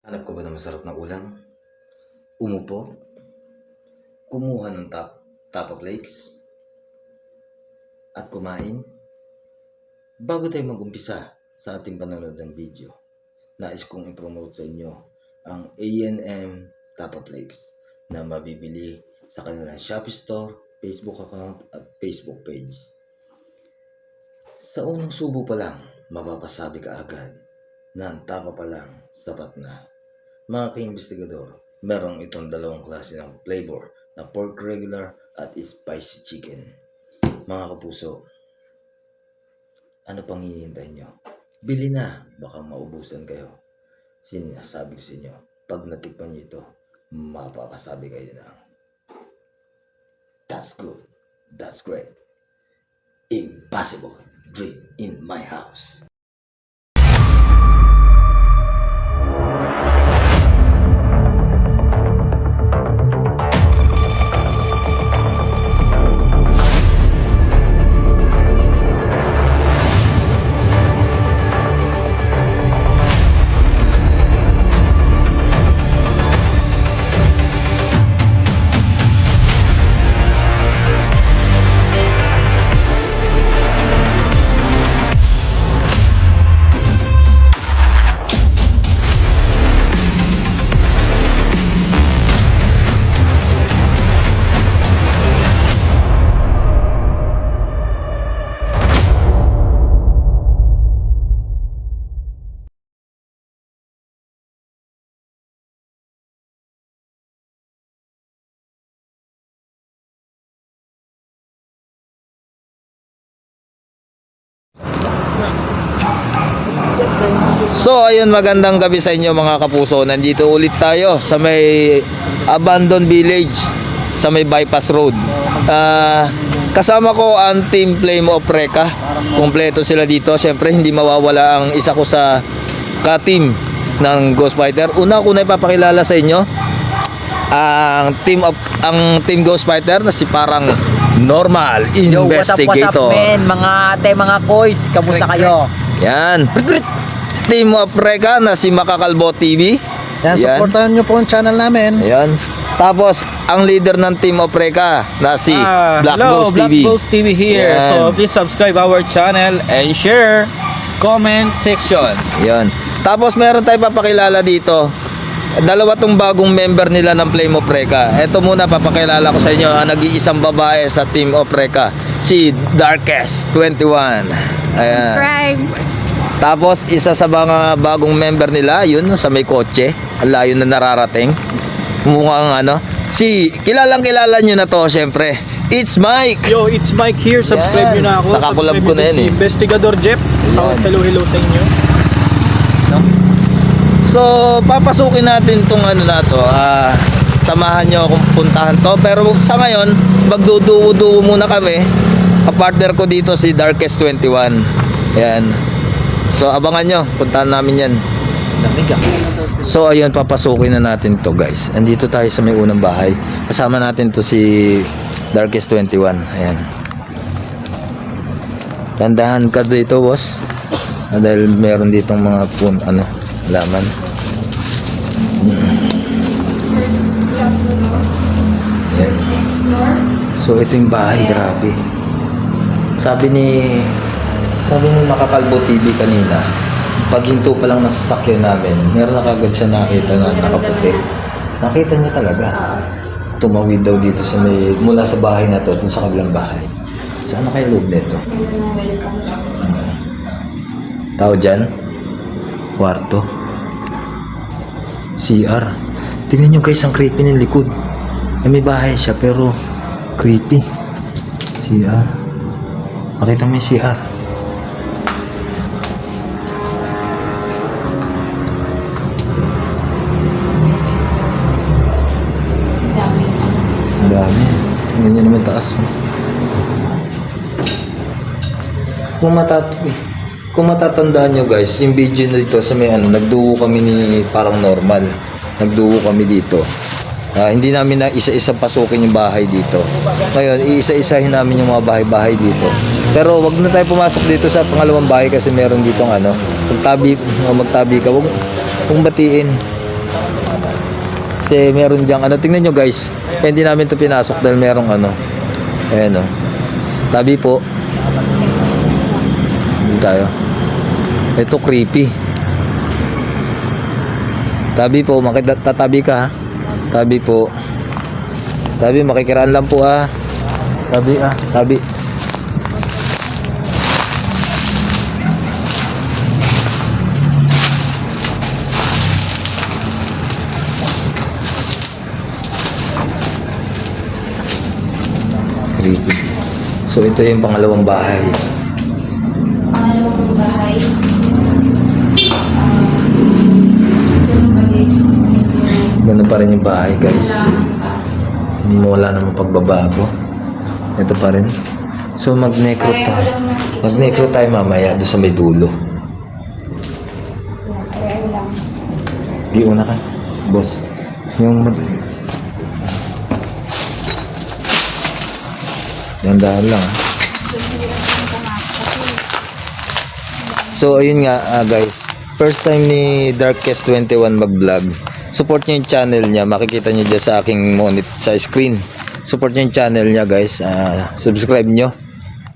Hanap ko ba ng masarap na ulam? Umupo? Kumuha ng tapa flakes? At kumain? Bago tayo mag-umpisa sa ating panonood ng video, nais kong i-promote sa inyo ang A&M Tapa Flakes na mabibili sa kanilang Shopee Store, Facebook account at Facebook page. Sa unang subo pa lang, mapapasabi ka agad na ang tapa pa lang sapat na. Mga ka-investigador, merong itong dalawang klase ng flavor na pork regular at spicy chicken. Mga kapuso, ano pang hinihintay nyo? Bili na, baka maubusan kayo. Sinasabi ko sa inyo, pag natikpan nyo ito, mapapasabi kayo na, that's good, that's great, impossible dream in my house. So ayun, magandang gabi sa inyo mga kapuso. Nandito ulit tayo sa may abandoned village sa may bypass road. Kasama ko ang team Flame of Reka. Kompleto sila dito. Siyempre hindi mawawala ang isa ko sa ka-team ng Ghost Fighter. Una ko na ipapakilala sa inyo ang team Ghost Fighter na si parang Normal Investigator. Yo, what's up, men? Mga ate, mga koys, kamusta kayo? Yan. Team of Reka na si Makakalbo TV. Yan, supportahan nyo po ang channel namin. Ayan. Tapos, ang leader ng Team of Reka na si Black hello, Ghost TV. Black Ghost TV here. Yan. So please subscribe our channel and share, comment section. Ayan. Tapos, meron tayong papakilala dito. Dalawa tong bagong member nila ng Flame of Reka. Ito muna papakilala ko sa inyo ang nag-iisang babae sa Team of Reka, si Darkest 21. Ayan. Subscribe! Tapos isa sa mga bagong member nila, yun sa may kotse, ang layo na nararating. Mukhang kilalang kilala nyo na to, syempre. It's Mike. Yo, it's Mike here. Subscribe Yan. nyo na ako. Nakakulab ko na yan Si Investigador Jeff. Yan. Hello sa inyo. So, papasukin natin tong na to. Samahan nyo akong puntahan to. Pero sa ngayon, magduduwo-duwo muna kami. Kapartner ko dito si Darkest 21. Yan. So, abangan nyo. Puntahan namin yan. So, ayun, papasukin na natin to, guys. Andito tayo sa may unang bahay. Kasama natin to si Darkest 21. Ayan. Tandahan ka dito, boss. Dahil meron ditong mga laman. Ayan. So, ito yung bahay. Grabe. Sabi ni Makakalbo TV kanina, pag hinto pa lang ng sasakyan namin, meron na kagad siya nakita na nakaputi. Nakita niya talaga. Tumawid daw dito sa mula sa bahay na to, dun sa kabilang bahay. Saan na kayo loob nito? Tao dyan? Kwarto? CR? Tingnan nyo guys, ang creepy ng likod. May bahay siya pero creepy. CR? Makita mo yung CR? Ang dami. Tingnan nyo naman taas. Kung matatandaan nyo guys, yung video na dito sa may nagduwo kami ni parang Normal. Nagduwo kami dito. Hindi namin na isa-isa pasukin yung bahay dito. Ngayon, iisa-isahin namin yung mga bahay-bahay dito. Pero wag na tayo pumasok dito sa pangalawang bahay kasi meron dito magtabi ka, wag batiin. Kasi meron diyang ano, tingnan nyo guys. Kaya hindi namin to pinasok dahil merong ano. Ayan o. Tabi po. Hindi tayo. Ito creepy. Tabi po, tatabi ka ha. Tabi po. Tabi, makikiraan lang po ah. Tabi ah, tabi. Creepy. So ito yung pangalawang bahay. Pangalawang bahay. Ganun pa rin yung bahay guys. Wala namang pagbabago. Ito pa rin. So mag-necro tayo. Mag-necro tayo mamaya doon sa may dulo. Ayaw lang. Di una ka, boss. Yung Dandahan lang ah. So ayun nga guys, first time ni Darkest21 mag-vlog. Support nyo yung channel niya, makikita nyo dyan sa aking sa screen. Support nyo yung channel niya guys, subscribe nyo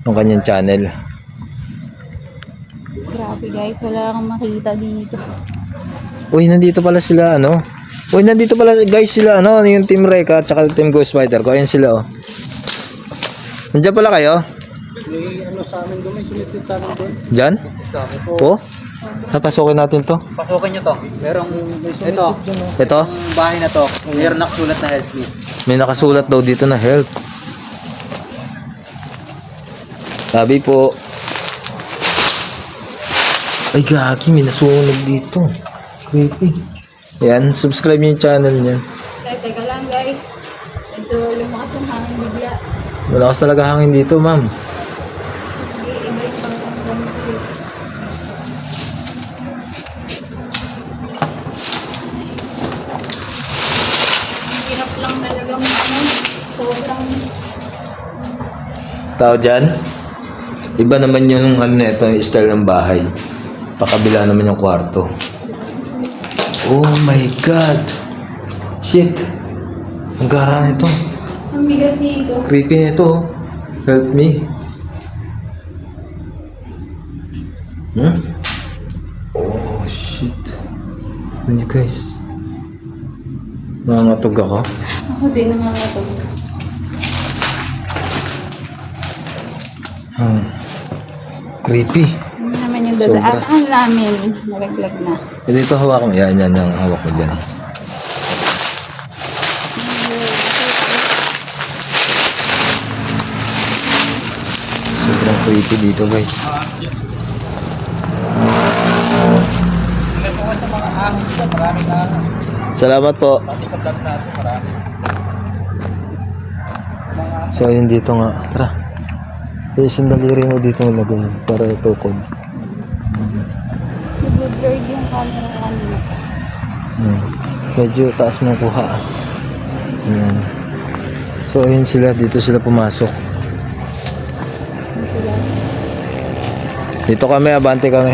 yung kanyang channel. Grabe guys, wala kang makita dito. Uy, nandito pala sila ano. Uy, nandito pala guys sila ano, yung Team Reka at saka Team Ghost Fighter ko. Ayun sila oh. Nandiyan pala kayo? May ano sa amin doon, may sulit sa amin doon. Diyan? Po? Napasukin natin to. Pasukin nyo to. Merong, ito, Ito? yung bahay na to, meron nakasulat na help me. May nakasulat daw dito na help. Sabi po. Ay gagi, may nasunog dito. Creepy. Yan, subscribe niyo yung channel niya. Teka lang guys. Medyo lumakas yung hangin bigla. Malakas talaga hangin dito, ma'am. Iba yung pangramdam ko. Ang hirap lang talagang ano, sobrang Tao dyan. Iba naman yung ano na ito, yung style ng bahay. Pakabila naman yung kwarto. Oh my God. Shit. Ang gara nito. ang bigat dito. Creepy nito. Help me. Oh shit. Ano niyo guys? Nangangatog ako. Ako din nangangatog. Creepy. Hindi naman yung Sobra. dadaan namin. Nalaglag na. E dito hawak mo. Yan, yan, yung hawak mo dyan. Sobrang creepy dito guys. Salamat po. So ayun dito nga. Tara. Isang daliri mo dito nilagay para itukod. Nag-blurred yung camera kanina. Medyo taas mo kuha. Ayan. So ayun sila, dito sila pumasok. Dito kami, abante kami.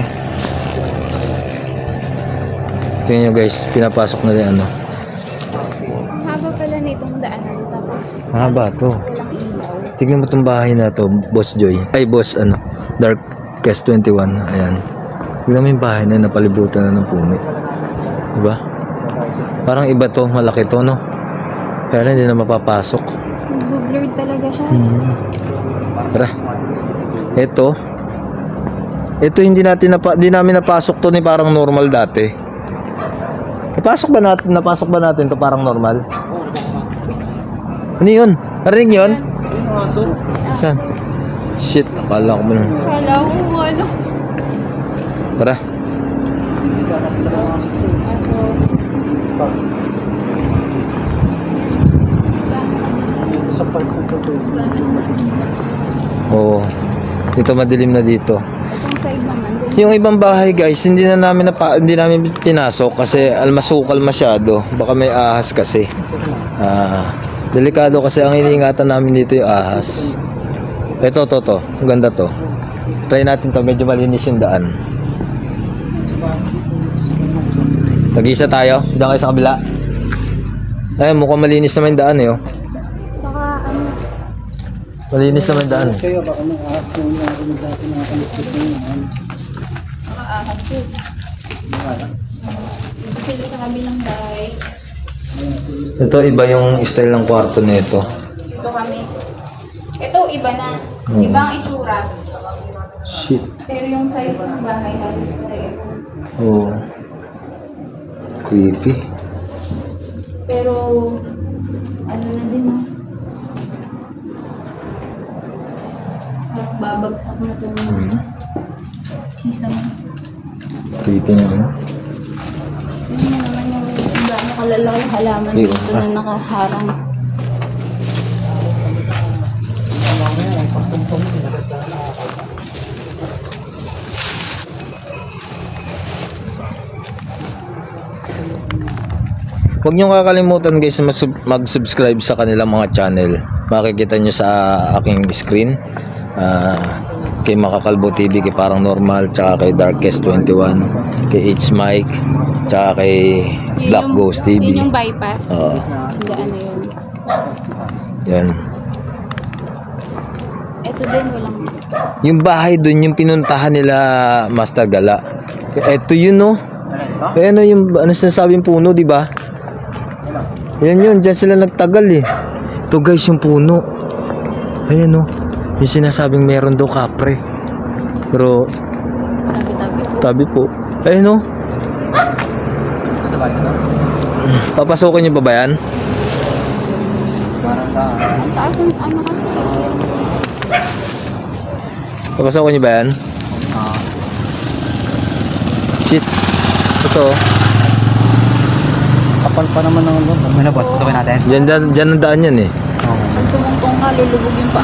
Tingnan nyo guys, pinapasok na rin ano. Ang haba pala nitong daanan. Tapos Mahaba to. walang ilaw. Tingnan mo itong bahay na to, Boss Joy. Ay, Boss ano, Darkest21. Ayan. Tingnan mo yung bahay na napalibutan na ng puno. Diba? Parang iba to, malaki to, no? Kaya hindi na mapapasok. Nag-blurred talaga siya. Tara. Ito hindi namin napasok to ni parang normal dati. Napasok ba natin to parang normal? Ano yun? Narinig yun? Saan? Shit, akala ko mo nun. Kala ko ano. Tara. Sa park ko to. Oo. Dito madilim na dito. Itong side naman. Yung ibang bahay guys, hindi namin pinasok kasi almasukal masyado. Baka may ahas kasi. Delikado kasi ang iniingatan namin dito yung ahas. Ito. Ang ganda to. Try natin to. Medyo malinis yung daan. Tag-isa tayo. Diyan kayo sa kabila. Ay, mukhang malinis naman yung daan eh. Oh. Baka ano, Malinis naman yung daan eh. Kaya baka may ahas yung dati na kalikot na yun. baka ahas yun. Dito sila sa kabilang bahay. Ito, iba yung style ng kwarto nito. Ito kami. Ito, iba na. Iba ang itsura. Shit. Pero yung size ng bahay halos pareho. Oh. Creepy. Pero, ano na din ah. Babagsak na ito. Isa mo. Creepy na ano. Yun na naman yung gaano kalalaki yung halaman Ayun, dito na nakaharang. Huwag nyo kakalimutan guys na mag-subscribe sa kanilang mga channel. Makikita nyo sa aking screen. Kay Makakalbo TV, kay Parang Normal, tsaka kay Darkest21, kay H Mike, tsaka kay Yun Black yung- Ghost TV. Yun yung bypass. Oo. Daan na yun. Yan. Ito din, walang... Yung bahay dun, yung pinuntahan nila Master Gala. Ito yun no. Ayan no, yung ano sinasabing puno, di ba? Yan yun, dyan sila nagtagal eh. Ito guys, yung puno. Ayan no. Yung sinasabing meron daw kapre. Pero, Tabi-tabi po. tabi po. Ayan no. Papasokin niyo pa ba yan? Ang taas ng ano kasi. Papasokin niyo ba yan? Shit. Ito. Kapal pa naman ng doon. May nabot, pasukin natin. Dyan ang daan yan eh. Pag tumungtong ka, lulubugin pa.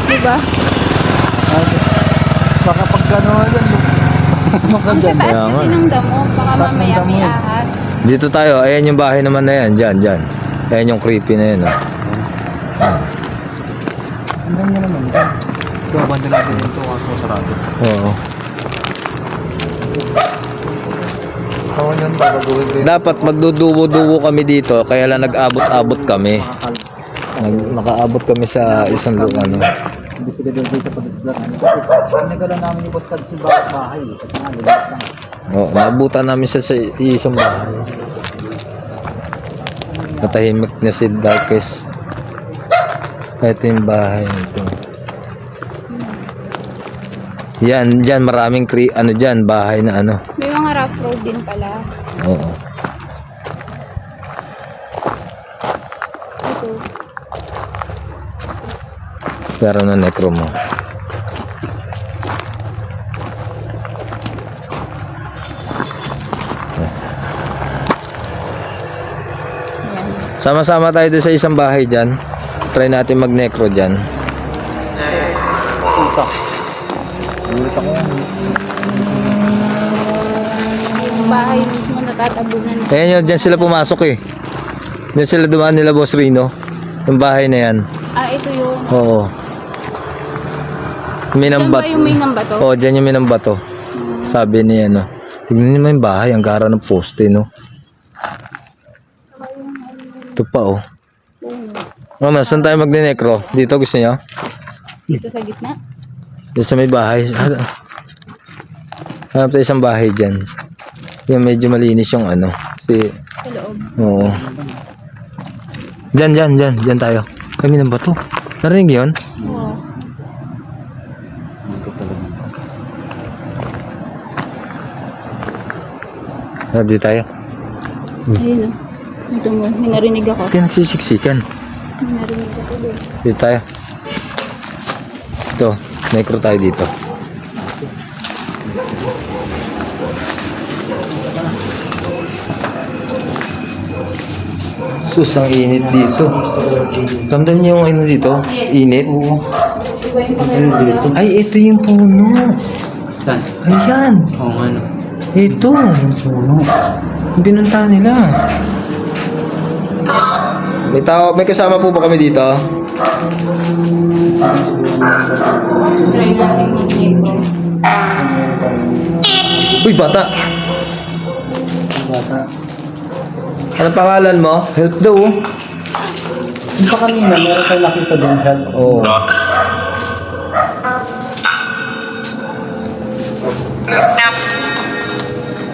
Diba? Baka pag gano'n yan, Ang tataas Kaya nga. kasi ng damo, baka mamaya may ahas. Dito tayo. Ayan yung bahay naman na yan. Dyan. Ayan yung creepy na yan. Oh. Ang ganda naman. Kaya banda natin dito kaso sarado. Oo. Kawan yun, babaguhin ko yun. Dapat magdudubo-dubo kami dito. Kaya lang nag-abot-abot kami. Nakaabot kami sa isang lugar. Hindi sila doon dito pag-islar. Hindi ko lang namin yung bustad si bahay. Kasi nga, lilit lang. Oo, naabutan namin sa isang bahay. Natahimik na si Darkest. Ito yung bahay nito. Yan, dyan maraming dyan, bahay na ano. May mga rough road din pala. Oo. Ito. Pero na necro mo. Yan. Sama-sama tayo doon sa isang bahay dyan. Try natin mag-necro dyan. Yung bahay mismo natatabunan. Ayan yun, dyan sila pumasok eh. Dyan sila dumaan nila Boss Rino. Yung bahay na yan. Ah, ito yung... Oo. Minambat. Diyan ba yung may nambato? Oo, dyan yung minambato. Sabi niya, no. Tignan niyo naman yung bahay, ang gara ng poste, no. Ito pa, oh. Mama, saan tayo magdinekro? Dito gusto niyo? Dito sa gitna? Dito sa may bahay. Hanap tayo isang bahay dyan. Yung medyo malinis yung ano. Kasi, Sa loob. oo. Dyan tayo. Kami ng bato. Narinig yun? Oo. Dito tayo. Ayun o. Ito mo. May narinig ako. Kaya nagsisiksikan. May narinig ako doon. Dito tayo. Ito, necro tayo dito. Sus, ang init dito. Ramdam niyo yung ano dito? Init? Iba yung pakiramdam. Ay, ito yung puno. Saan? Ayan. Oo nga, no. Ito. Yung puno. Yung binuntahan nila. May kasama po ba kami dito? Try natin mag-negro. Uy, bata. Bata. Anong pangalan mo? Help daw. Oh. Yung pa kanina, meron tayo nakita doon help. Oo.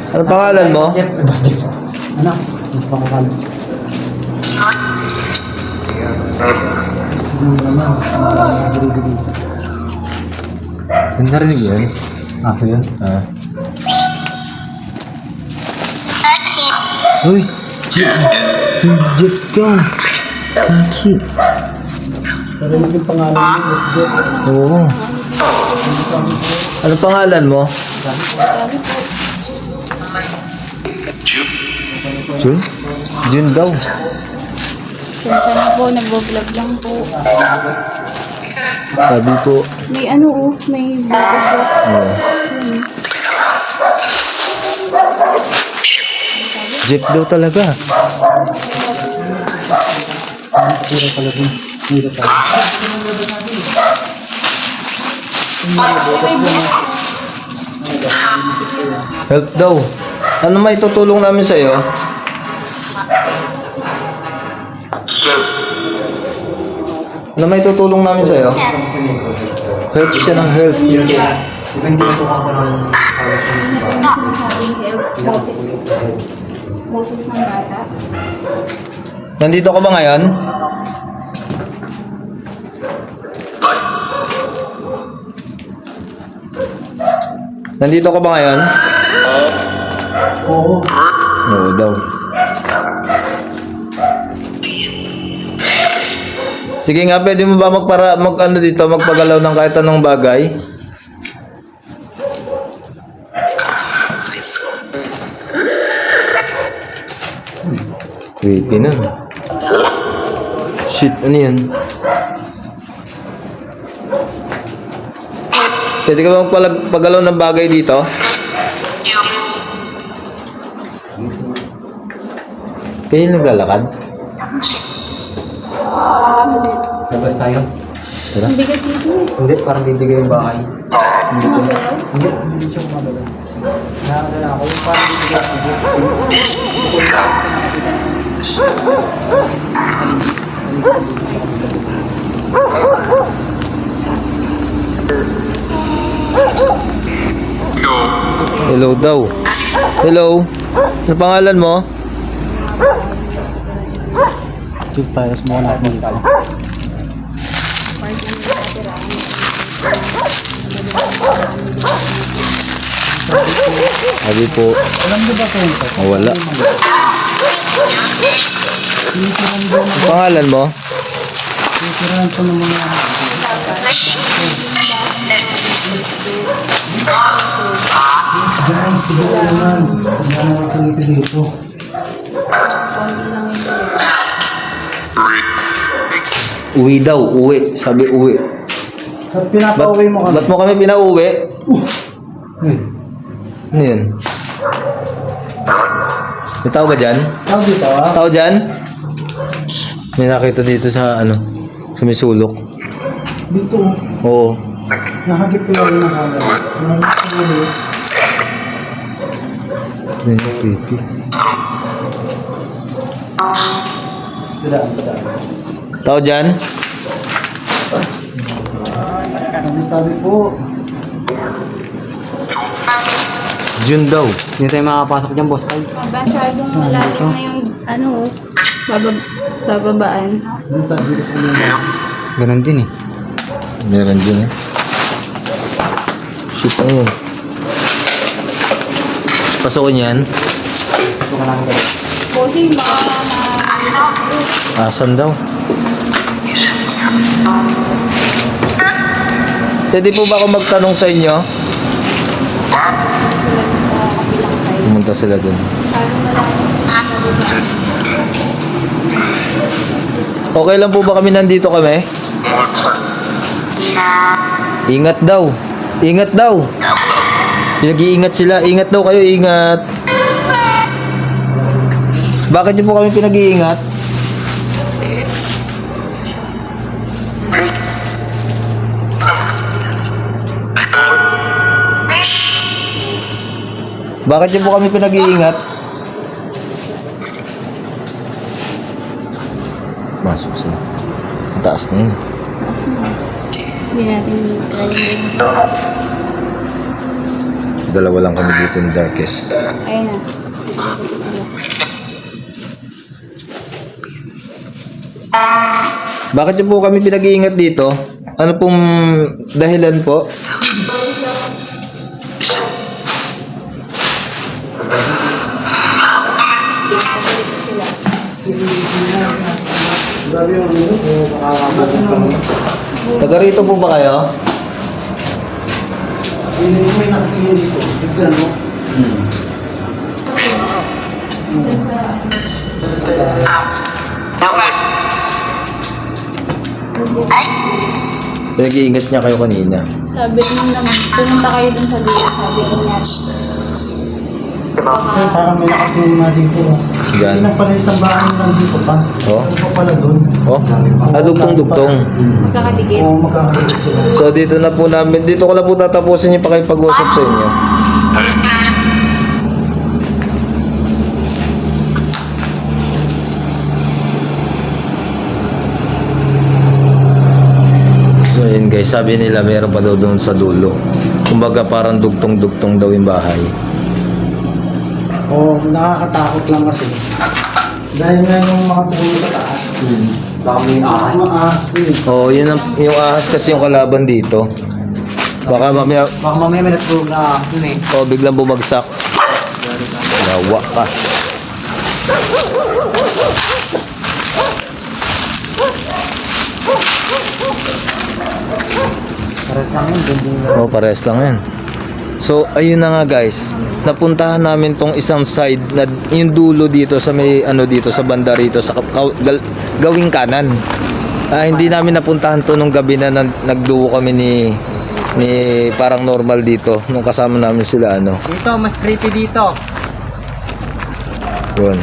Anong pangalan mo? Jeff, Boss Jeff. Ano? Mas pakakalas. Hindi narinig yan. Aso yun? Ah. Uy! Jeff ka! Kaki! Narinig yung pangalan niya, Boss Jeff. Oo. Anong pangalan mo? Jun? Jun daw. Sensya na po, nagbo-vlog lang po. Sabi ko. May ano oh, may bukas po. Oh. Jeff daw talaga. Meron pala dun. Meron pala. Help daw. Ano may tutulong namin sa'yo? Ano may tutulong namin sa'yo? Help siya ng help. Boses ng bata. Nandito ka ba ngayon? Nandito ka ba ngayon? Oo. Oo daw. Sige nga, pwede mo ba mag-ano dito, magpagalaw ng kahit anong bagay? Creepy na. Shit, ano yan? Pwede ka ba magpagalaw ng bagay dito? Kayo naglalakad? Labas tayo. Tara. Ang bigat dito eh. Hindi, parang bibigay yung bahay. Mabalaw. Hindi siya kumagalaw. Nakakala ako, yung parang bibigay. Hello daw. Hello. Ano pangalan mo? Tube tayo, small natin tayo. Sabi po. Alam niyo ba ito ito? Oh, wala. Ano pangalan mo? Titirahan ko ng mga... Diyan, siguro naman. Diyan naman ito dito. Konti lang yung bigat. Uwi daw, uwi. Sabi uwi. Sa pinapauwi mo kami. Ba't mo kami pinauwi? Hmm. Ano yun? May tao ba dyan? Tawag dito ah. Tao dyan? May nakita dito sa ano, sa may sulok. Dito. Oo. Nakagip ko lang ng camera. Nakagip ko lang. Ano yung creepy? Dadaan. Tao dyan? Tabi po. Jun daw. Hindi tayo makapasok dyan, boss. Ay, Masyadong malalim na yung ano oh, bababaan. dito sa mga. Ganon din eh. Meron din eh. Shit, ano yun? Pasokin yan. Ito ka lang dito. Bossing, baka Asan daw? Pwede po ba ako magtanong sa inyo? Pumunta sila dun. Okay lang po ba kami nandito kami? Ingat daw. Ingat daw. Pinag-iingat sila. Ingat daw kayo, ingat. Bakit niyo po kami pinag-iingat? Bakit niyo po kami pinag-iingat? Masok sila. Ang taas na yun. Taas na. Hindi natin try yun. Dalawa lang kami dito ni Darkest. Ayun na. Bakit niyo po kami pinag-iingat dito? Ano pong dahilan po? Taga rito po ba kayo? Pinag-iingat niya kayo kanina. Sabi nung pumunta kayo dun sa liit, sabi niya. Parang may nakasingin nga dito. Yan. Hindi na pala isang bahay lang dito pa. Oh. Ano pa pala dun? Oh, dugtong-dugtong. Magkakadikit. Oo, magkakaroon sila. So dito na po namin, dito ko na po tatapusin yung pakipag-usap sa inyo. So yun guys, sabi nila meron pa daw doon sa dulo. Kumbaga parang dugtong-dugtong daw yung bahay. Oo, nakakatakot lang kasi. Dahil nga yung mga puno sa taas. Baka may ahas. Mga ahas din. Oh, yun ang, yung ahas kasi yung kalaban dito. Baka mamaya, Baka mamaya may nag-prove na ahas dun eh. oh, biglang bumagsak. Lawa ka. Pares lang yun, gandun na. Oh, pares lang yan. So, ayun na nga guys. Napuntahan namin tong isang side na yung dulo dito sa may ano dito sa banda rito sa gawing kanan. Hindi namin napuntahan to nung gabi na nagduo kami ni parang normal dito nung kasama namin sila ano. Dito, mas creepy dito. Yun.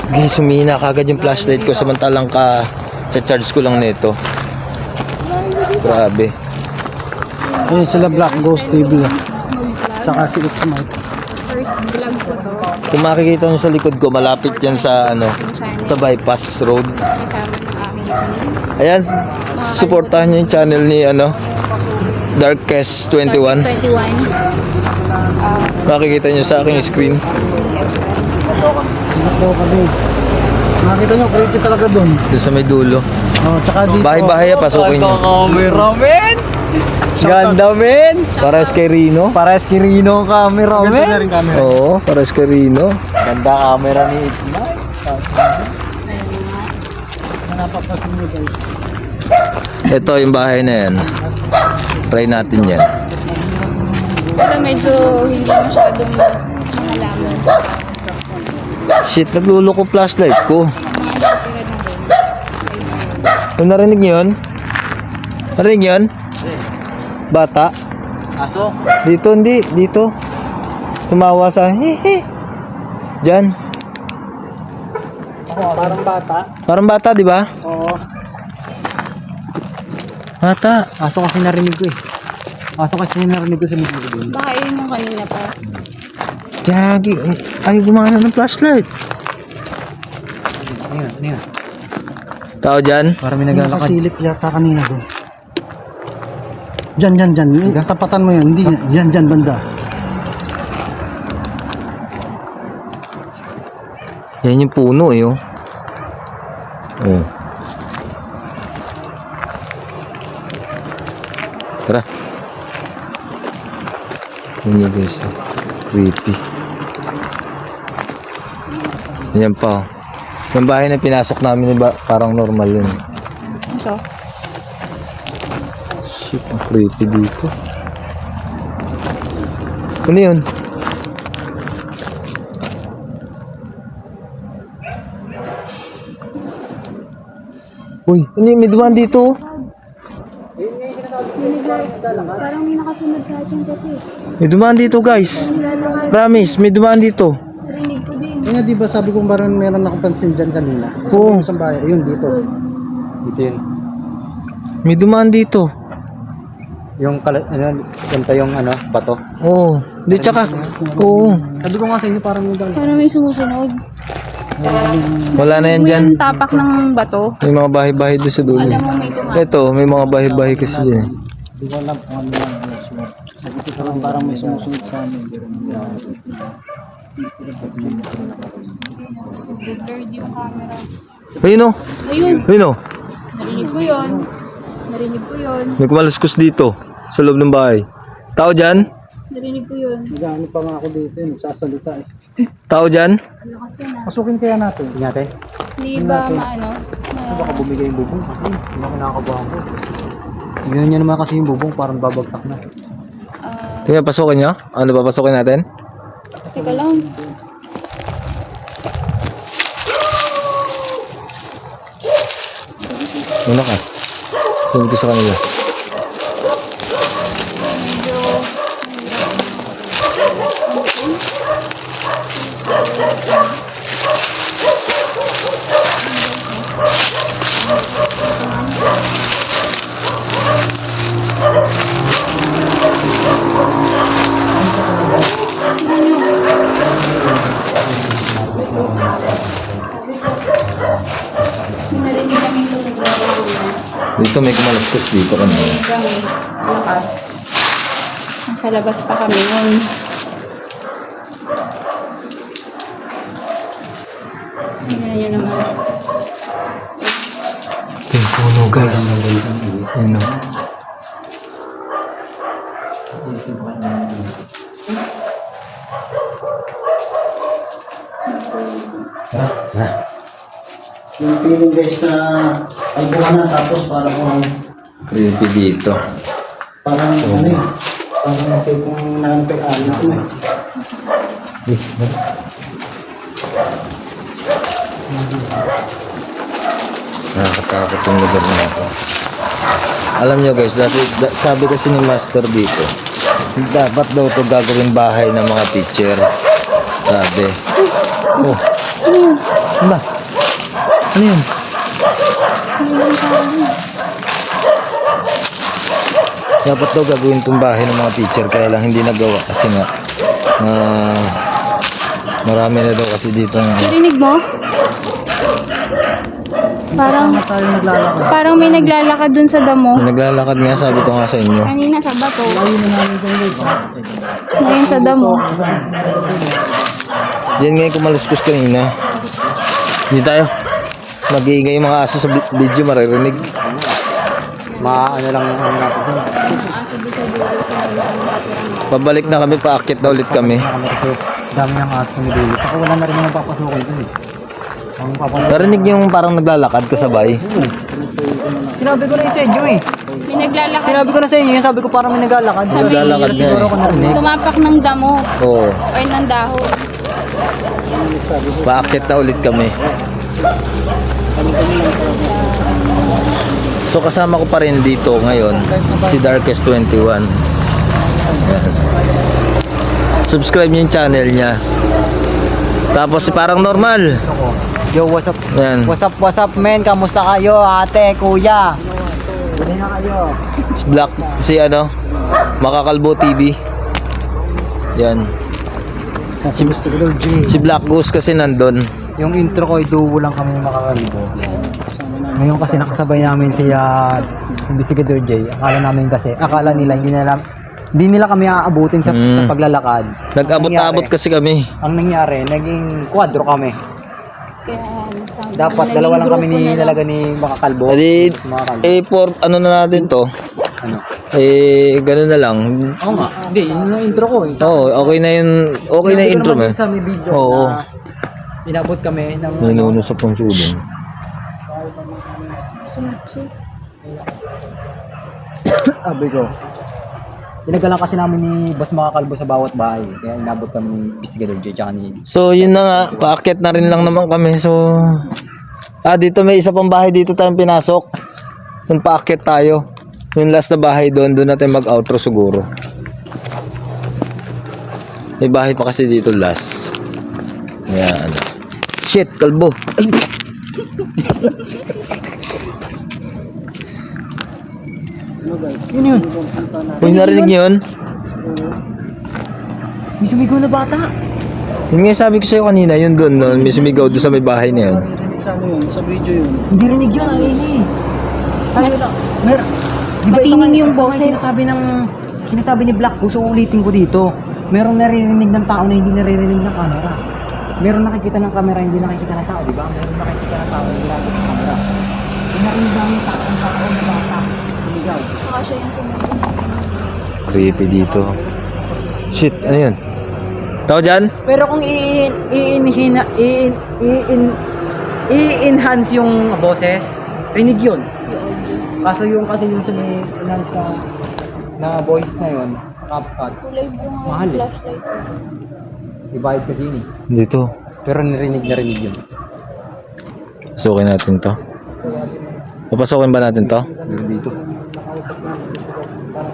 Guys, humihina kagad yung flashlight ko samantalang charge ko lang nito. Grabe. Ayun sila Black Ghost TV. Mag-vlog. Tsaka si X Mike. First vlog ko to. Kung makikita nyo sa likod ko, malapit yan sa ano, sa bypass road. Kasama ng aking Ayan, supportahan nyo yung channel ni ano, Darkest 21. 21. Makikita nyo sa aking screen. Ingat daw kami. Nakita nyo, creepy talaga dun. Doon sa may dulo. Oh, tsaka dito. Bahay-bahay yan, pasukin nyo. Camera, men! Ganda, men! Pares kay Rino. Pares kay Rino ang camera, Ganda na men! rin camera. Oo, pares kay Rino. Ganda camera ni X-Mike. Napapasin nyo guys. Ito yung bahay na yan. Try natin yan. Ito medyo hindi masyadong mahalaman. Shit, nagluloko flashlight ko. Mga natira na din. Kung narinig nyo yun? Narinig yun? Bata? Aso? Dito, hindi. Dito. Tumawa sa hehe. Diyan. Parang bata. Parang bata, di ba? Oo. Bata. Aso kasi narinig ko eh. Aso kasi narinig ko sa video dun. Baka yun yung kanina pa. Gagi. Ay, gumana ng flashlight. Ano Tao dyan? Parang may naglalakad. Nakasilip yata kanina doon. Diyan. Tapatan mo yan. Hindi, diyan, banda. Yan yung puno eh, oh. Oh. Tara. Yan yung guys. Oh. Creepy. Yan pa, oh. Yung bahay na pinasok namin, diba, parang normal yun. Ito. Shit, ang creepy dito. Ano yun? Uy, ano yun? May dumaan dito. Parang may nakasunod sa atin kasi. May dumaan dito, guys. Promise, may dumaan dito. Rinig ko din. Kaya di ba sabi ko parang meron nakapansin dyan kanina? Oo. Sa bahay. Ayun, dito. Dito yun. May dumaan dito. Yung ganito yung bato. Oo. Di, tsaka. Oo. Sabi ko nga sa inyo parang yung dalawa. Parang may sumusunod. Wala na yan dyan. Yung tapak ng bato. May mga bahay-bahay doon sa dulo. Alam mo may tumapak. Ito, may mga bahay-bahay kasi dyan. Hindi ko alam kung ano lang yung sure. Sabi ko parang may sumusunod sa amin. Pero hindi ako. Blurred yung camera. Ayun o. Ayun, Ayun o. narinig ko yun. Narinig ko yun. May kumaluskus dito. Sa loob ng bahay. Tao dyan? Narinig ko yun. Nag-ano pa nga ako dito, nagsasalita eh. Tao dyan? Ano kasi na? Pasukin kaya natin. Hindi natin. Hindi ba maano? Baka bumigay yung bubong. Hindi ako nakakabahan ko. Ganyan niya naman kasi yung bubong, parang babagsak na. Tingnan, pasukin nyo? Ano ba pasukin natin? Teka lang. Ano ka? Sunod ko sa kanila. Medyo... Narinig kami ito sa gawin. Dito may kumaluskus dito kanina. Kami, lakas. Nasa labas pa kami nun. Tingnan nyo naman. Ito yung puno guys. Ayun o. Tara. Yung feeling guys na albuhan na tapos parang Creepy dito. parang ano eh. Parang kayo kung naantay alit mo eh. Nakakatakot yung lugar na ito. Alam nyo guys, sabi kasi ni Master dito, dapat daw ito gagawin bahay ng mga teacher. Sabi. Oh. Ano ba? Ano yun? Dapat daw gagawin itong bahay ng mga teacher, kaya lang hindi nagawa kasi nga marami na daw kasi dito Narinig mo? Parang may naglalakad dun sa damo. naglalakad nga, sabi ko nga sa inyo. Kanina sa bato. Ngayon sa damo. Diyan ngayon kumaluskus kanina. Hindi tayo. Mag-iingay yung mga aso sa video, maririnig. Ano lang yung ano natin. Pabalik na kami, paakit na ulit kami. Dami ng aso ni Dulo. Saka wala na rin naman papasukin dun eh. Ang papasukin. Narinig yung parang naglalakad kasabay. Sinabi ko na yung sedyo eh. May naglalakad. Sinabi ko na sa inyo, sabi ko parang may naglalakad. Naglalakad nga Siguro ko eh. narinig. Tumapak ng damo. Oo. Oil ng dahon. Paakit na ulit kami. So kasama ko pa rin dito ngayon si Darkest21. Subscribe niyo yung channel niya. Tapos si Parang Normal. Yo, what's up? Yan. What's up men? Kamusta kayo ate, kuya? Hindi na kayo. Si Black, si ano, Makakalbo TV. Yan. Si Mr. G. Si Black Goose kasi nandun. Yung intro ko, duo lang kami Makakalbo. Ngayon kasi nakasabay namin si Investigator J. Akala nila hindi nila kami aabutin sa paglalakad. Nag-abot-abot kasi kami. Ang nangyari, naging kwadro kami. Kaya sabi ko, Dapat naging dalawa lang kami grupo na lang. nilalaga ni Makakalbo. Edi, Si Makakalbo. for ano na natin to? Ano? Ganun na lang. Oo nga. Hindi, yun yung intro ko. Oo, okay na yun. Okay na yung intro mo. Sa may video Oo. na inabot kami ng Nanuno sa pangsulong. Sabi ko. Pinagalan kasi namin ni Boss Makakalbo sa bawat bahay. Kaya inabot kami ni Investigator J. Tsaka ni... So, yun na nga. Paakyat na rin lang naman kami. So, dito may isa pang bahay dito tayong pinasok. Yung paakyat tayo. Yung last na bahay doon natin mag-outro siguro. May bahay pa kasi dito last. Ayan. Shit, kalbo. Yun yun. Uy, narinig niyo yun? May sumigaw na bata. Yun nga sabi ko sa'yo kanina, yun doon, no? May sumigaw doon sa may bahay na yun. Narinig sa ano yun, sa video yun. Hindi rinig yun, ang ini. Kaya lang, Matining yung boses. Sinasabi ni Black Goose, ulitin ko dito. Merong naririnig ng tao na hindi naririnig ng camera. Meron nakikita ng camera, hindi nakikita ng tao, di ba? Meron nakikita ng tao, hindi nakikita ng camera. Yung narinig namin tao na bata, sumigaw. Saka siya yung sumunod. Creepy dito. Shit, ano yun? Tao dyan? Pero kung i-enhance yung boses, rinig yun. Kaso yung sa may enhance na voice na yun, CapCut, Kulay blue nga Mahal yung eh. flashlight. ibayad kasi yun eh. Dito. Pero narinig yun. Pasukin natin to. Papasukin ba natin to? Meron dito.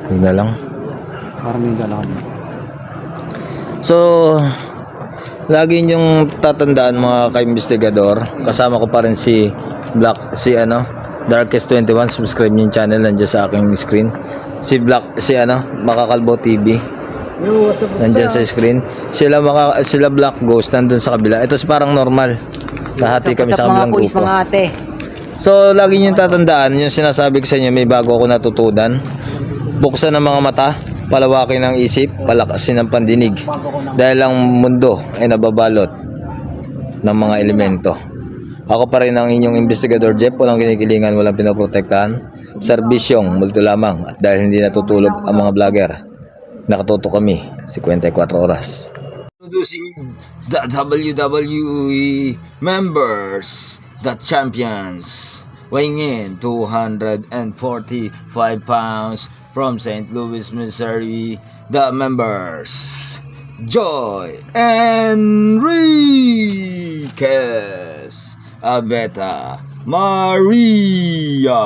Huwag na lang. Parang may dala kami. So, lagi niyong tatandaan mga ka-investigador. Kasama ko pa rin si Darkest21. Subscribe niyo yung channel nandiyan sa aking screen. Si Makakalbo TV. Nandiyan sa screen. Sila Black Ghost nandun sa kabila. Ito si parang normal. Nahati kami sa kabilang boys, grupo. mga ate. So, lagi niyong tatandaan, yung sinasabi ko sa inyo, may bago ako natutunan. Buksan ang mga mata, palawakin ang isip, palakasin ang pandinig. Dahil ang mundo ay nababalot ng mga elemento. Ako pa rin ang inyong investigador Jeff, walang kinikilingan, walang pinoprotektahan. Serbisyong multo lamang at dahil hindi natutulog ang mga vlogger, nakatuto kami 54 oras. Introducing the WWE members, the champions, weighing in 245 pounds from St. Louis, Missouri, the members, Joy Enriquez, Abeta Maria,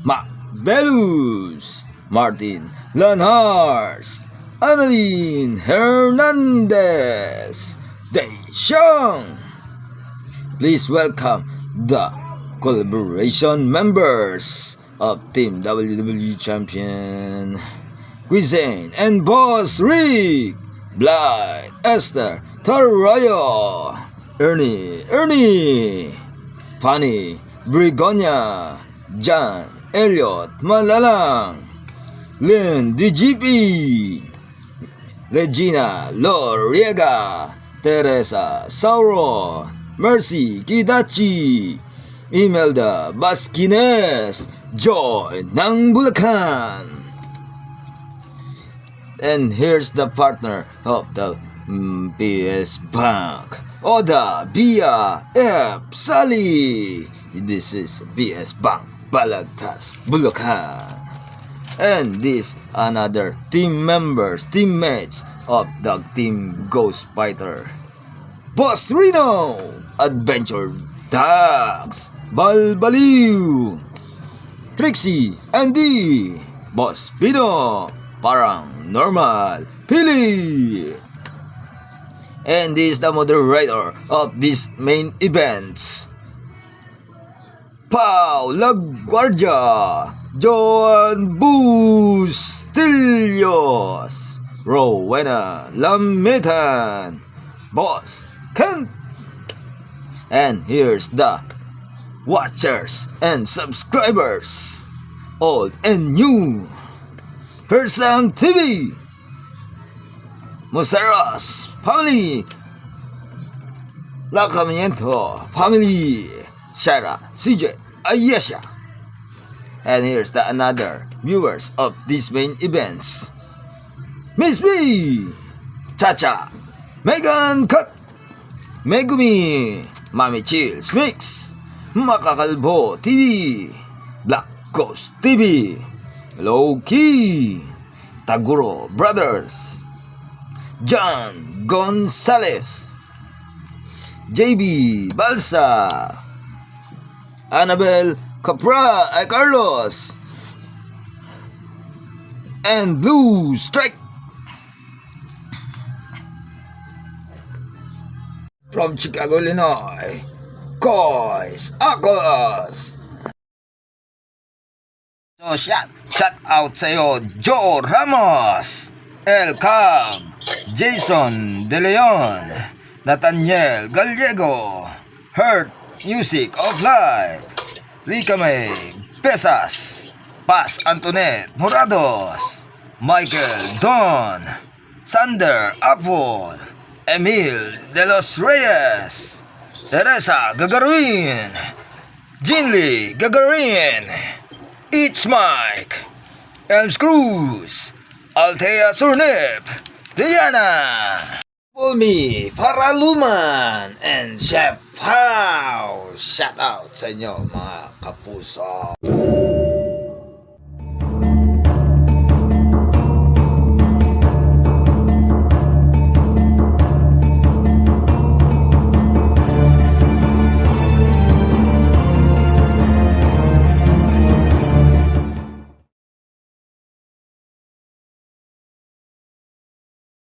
Macbelus, Martin Lanhars, Annalyn Hernandez, Deishang. Please welcome the collaboration members of Team WWE Champion, Cuisine and Boss Rick, Blight, Esther, Tarayo, Ernie, Fanny, Brigonia, John, Elliot, Malalang, Lynn DGP, Regina Loriega, Teresa Sauro, Mercy Kidachi, Imelda Basquines, Joy ng Bulacan. And here's the partner of the PS Bank, Oda Bia F. Sally. This is PS Bank, Balagtas, Bulacan. And this another teammates of the Team Ghost Fighter, Boss Reno, Adventure Dogs, Balbaliw, Trixie, Andy, Boss Pino, Parang Normal, Pili. And this is the moderator of these main events, Pau Laguardia, Joan Bustillos, Rowena Lamitan, Boss Kent. And here's the watchers and subscribers, old and new. Persam TV, Moseros family, Lacamiento family, Sarah, CJ, Ayesha. And here's the another viewers of these main events, Miss B, Chacha, Megan Cut, Megumi, Mami Chills Mix, Makakalbo TV, Black Ghost TV, Low Key, Taguro Brothers, John Gonzalez, JB Balsa, Annabel Carlos, and Blue Strike. From Chicago, Illinois, Kois Akos. So shout out sa'yo, Joe Ramos. El Cab, Jason De Leon, Nathaniel Gallego, Heart Music of Life, Rica May Pesas, Paz Antoinette Morados, Michael Don, Sander Apple, Emil De Los Reyes, Teresa Gagarin, Jinly Gagarin, It's Mike, Elms Cruz, Althea Surnip, Diana, Pulmi, Paraluman, and Chef House. Shout out sa inyo mga kapuso.